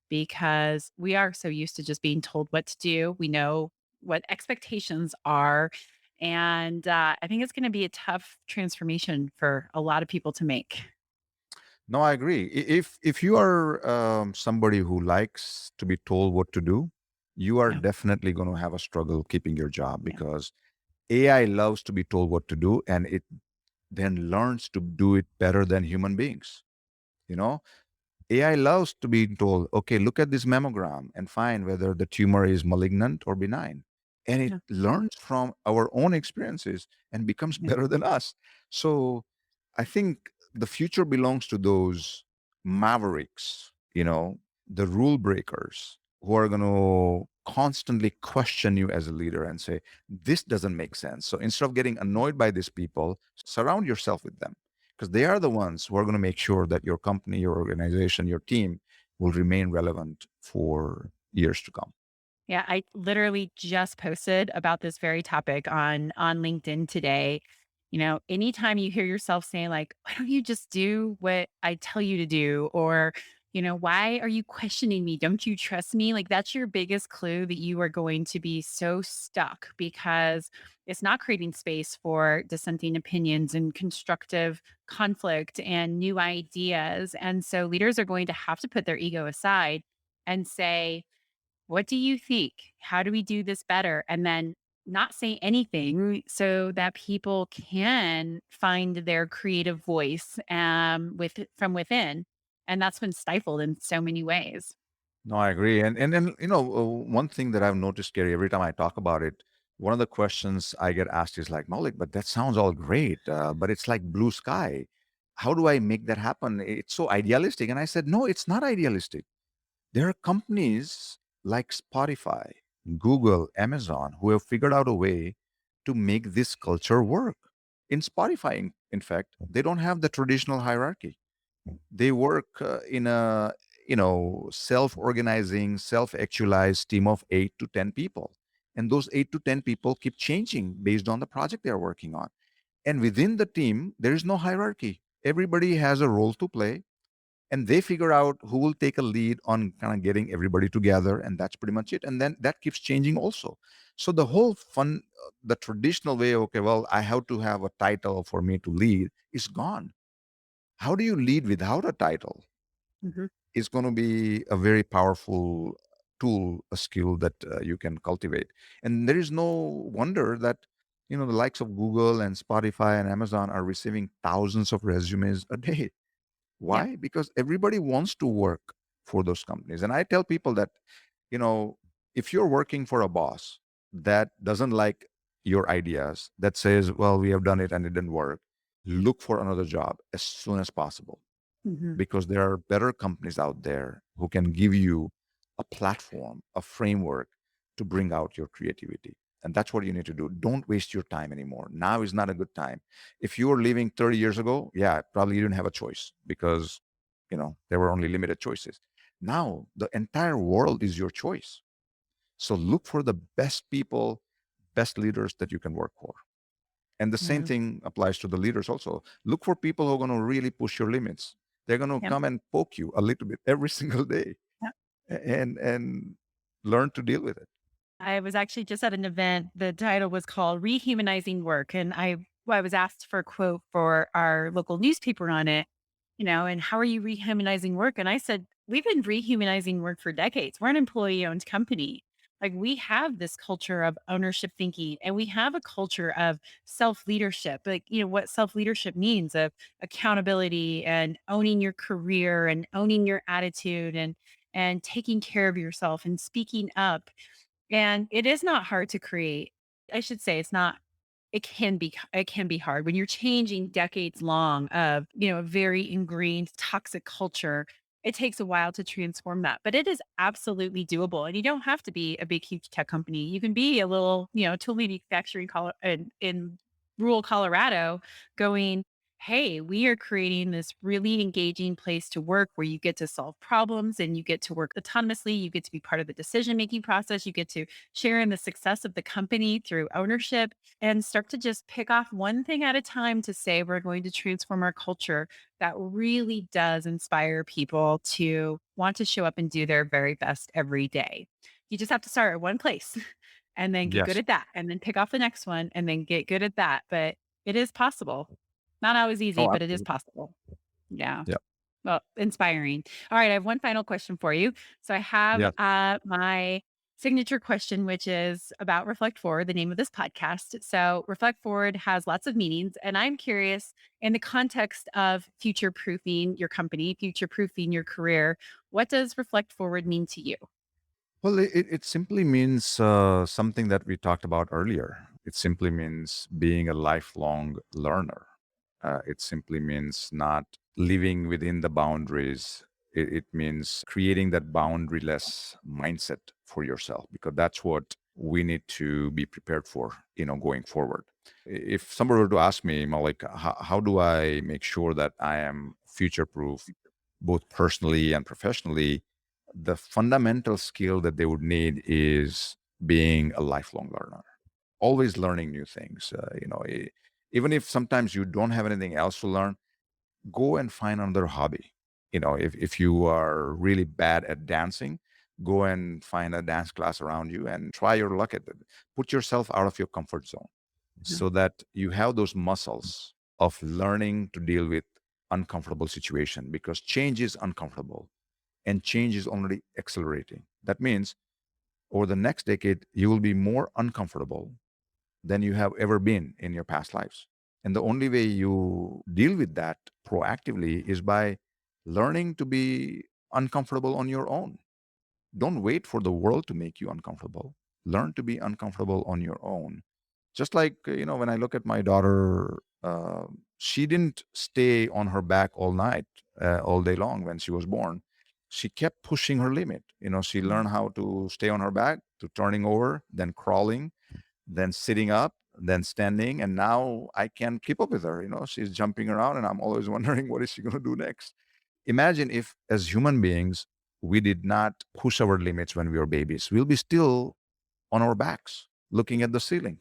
because we are so used to just being told what to do. We know what expectations are. And I think it's going to be a tough transformation for a lot of people to make.
No, I agree. If you are somebody who likes to be told what to do, you are
Yeah.
definitely going to have a struggle keeping your job
Yeah.
because AI loves to be told what to do, and it then learns to do it better than human beings. You know, AI loves to be told, okay, look at this mammogram and find whether the tumor is malignant or benign. And it
Yeah.
learns from our own experiences and becomes
Yeah.
better than us. So I think the future belongs to those mavericks, the rule breakers who are going to constantly question you as a leader and say, this doesn't make sense. So instead of getting annoyed by these people, surround yourself with them because they are the ones who are going to make sure that your company, your organization, your team will remain relevant for years to come.
Yeah, I literally just posted about this very topic on LinkedIn today. Anytime you hear yourself saying, like, why don't you just do what I tell you to do? Or, why are you questioning me? Don't you trust me? Like, that's your biggest clue that you are going to be so stuck because it's not creating space for dissenting opinions and constructive conflict and new ideas. And so leaders are going to have to put their ego aside and say, what do you think? How do we do this better? And then not say anything so that people can find their creative voice from within. And that's been stifled in so many ways.
No, I agree. And then, one thing that I've noticed, Gary, every time I talk about it, one of the questions I get asked is like, Maulik, but that sounds all great, but it's like blue sky. How do I make that happen? It's so idealistic. And I said, no, it's not idealistic. There are companies like Spotify, Google, Amazon who have figured out a way to make this culture work. In Spotify, in fact, they don't have the traditional hierarchy. They work in a self-organizing, self-actualized team of 8 to 10 people, and those 8 to 10 people keep changing based on the project they're working on. And within the team, there is no hierarchy. Everybody has a role to play, and they figure out who will take a lead on kind of getting everybody together, and that's pretty much it. And then that keeps changing also. So the whole the traditional way, okay, well, I have to have a title for me to lead, is gone. How do you lead without a title?
Mhm.
Is going to be a very powerful tool, a skill that you can cultivate. And there is no wonder that the likes of Google and Spotify and Amazon are receiving thousands of resumes a day.
Yep.
Why? Because everybody wants to work for those companies. And I tell people that, you know, if you're working for a boss that doesn't like your ideas, that says, well, we have done it and it didn't work, look for another job as soon as possible,
Mhm.
because there are better companies out there who can give you a platform, a framework to bring out your creativity. And that's what you need to do. Don't waste your time anymore. Now is not a good time. If you were living 30 years ago, yeah, probably you didn't have a choice because, there were only limited choices. Now, the entire world is your choice. So look for the best people, best leaders that you can work for. And the same
Yeah.
thing applies to the leaders also. Look for people who are going to really push your limits. They're going to
Yep.
come and poke you a little bit every single day,
Yep.
and learn to deal with it.
I was actually just at an event. The title was called Rehumanizing Work. And I was asked for a quote for our local newspaper on it, and how are you rehumanizing work? And I said, we've been rehumanizing work for decades. We're an employee owned company. Like, we have this culture of ownership thinking and we have a culture of self leadership. Like, what self leadership means of accountability and owning your career and owning your attitude and taking care of yourself and speaking up, and it is not hard to create. I should say it's not, it can be hard when you're changing decades long of, a very ingrained toxic culture. It takes a while to transform that, but it is absolutely doable. And you don't have to be a big, huge tech company. You can be a little, tool manufacturing in rural Colorado going, hey, we are creating this really engaging place to work where you get to solve problems and you get to work autonomously. You get to be part of the decision making process. You get to share in the success of the company through ownership and start to just pick off one thing at a time to say, we're going to transform our culture that really does inspire people to want to show up and do their very best every day. You just have to start at one place and then get good
Yes.
at that and then pick off the next one and then get good at that. But it is possible. Not always easy,
Oh,
but it is
absolutely.
possible. Yeah.
Yeah.
Well, inspiring. All right, I have one final question for you. So I have
Yes.
my signature question, which is about Reflect Forward, the name of this podcast. So Reflect Forward has lots of meanings, and I'm curious, in the context of future proofing your company, future proofing your career, what does Reflect Forward mean to you?
Well, it simply means something that we talked about earlier. It simply means being a lifelong learner. It simply means not living within the boundaries. It means creating that boundaryless mindset for yourself, because that's what we need to be prepared for, going forward. If somebody were to ask me, Malik, how do I make sure that I am future proof, both personally and professionally? The fundamental skill that they would need is being a lifelong learner, always learning new things. Even if sometimes you don't have anything else to learn, go and find another hobby. If you are really bad at dancing, go and find a dance class around you and try your luck at it. Put yourself out of your comfort zone
Mhm.
so that you have those muscles of learning to deal with uncomfortable situation, because change is uncomfortable and change is already accelerating. That means over the next decade, you will be more uncomfortable than you have ever been in your past lives. And the only way you deal with that proactively is by learning to be uncomfortable on your own. Don't wait for the world to make you uncomfortable. Learn to be uncomfortable on your own. Just like, when I look at my daughter, she didn't stay on her back all night, all day long when she was born. She kept pushing her limit. She
Mhm.
learned how to stay on her back, to turning over, then crawling, then sitting up, then standing, and now I can keep up with her. She's jumping around, and I'm always wondering what is she going to do next. Imagine if, as human beings, we did not push our limits when we were babies. We'll be still on our backs, looking at the ceiling.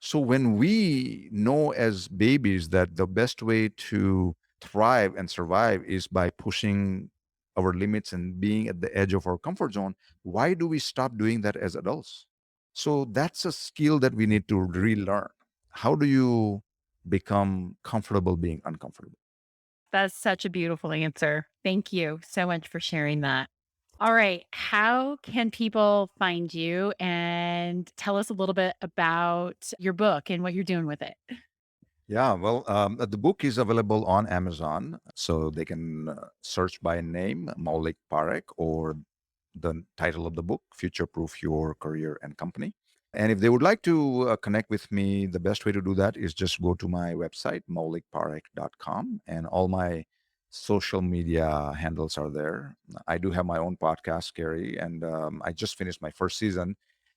So when we know as babies that the best way to thrive and survive is by pushing our limits and being at the edge of our comfort zone, why do we stop doing that as adults? So that's a skill that we need to relearn. How do you become comfortable being uncomfortable?
That's such a beautiful answer. Thank you so much for sharing that. All right. How can people find you and tell us a little bit about your book and what you're doing with it?
Yeah, well, the book is available on Amazon, so they can search by name, Maulik Parekh, or the title of the book, Futureproof Your Career and Company. And if they would like to connect with me, the best way to do that is just go to my website, maulikparekh.com, and all my social media handles are there. I do have my own podcast, Gary, and I just finished my first season.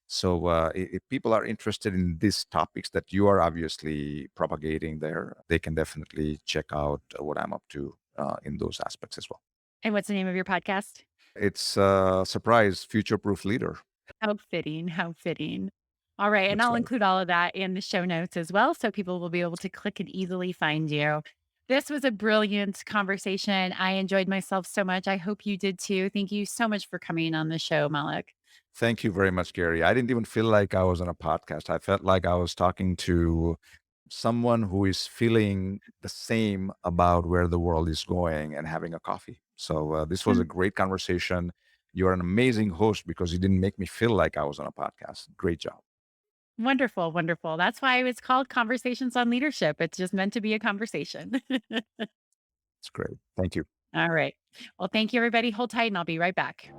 So if people are interested in these topics that you are obviously propagating there, they can definitely check out what I'm up to in those aspects as well.
And what's the name of your podcast?
It's surprise future proof leader.
How fitting. How fitting. All right. And
That's
I'll
right.
include all of that in the show notes as well. So people will be able to click and easily find you. This was a brilliant conversation. I enjoyed myself so much. I hope you did too. Thank you so much for coming on the show, Malik.
Thank you very much, Gary. I didn't even feel like I was on a podcast. I felt like I was talking to someone who is feeling the same about where the world is going and having a coffee. So this was a great conversation. You're an amazing host because you didn't make me feel like I was on a podcast. Great job.
Wonderful, wonderful. That's why it's called Conversations on Leadership. It's just meant to be a conversation.
It's great. Thank you.
All right. Well, thank you, everybody. Hold tight and I'll be right back.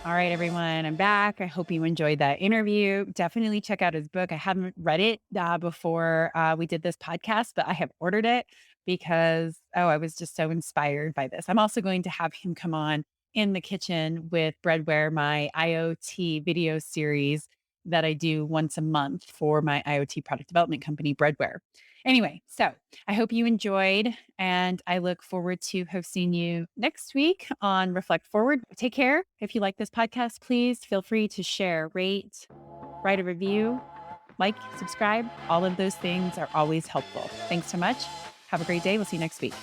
All right, everyone, I'm back. I hope you enjoyed that interview. Definitely check out his book. I haven't read it before we did this podcast, but I have ordered it because, oh, I was just so inspired by this. I'm also going to have him come on in the kitchen with Breadware, my IoT video series that I do once a month for my IoT product development company, Breadware. Anyway, so I hope you enjoyed, and I look forward to hosting you next week on Reflect Forward. Take care. If you like this podcast, please feel free to share, rate, write a review, like, subscribe. All of those things are always helpful. Thanks so much. Have a great day. We'll see you next week.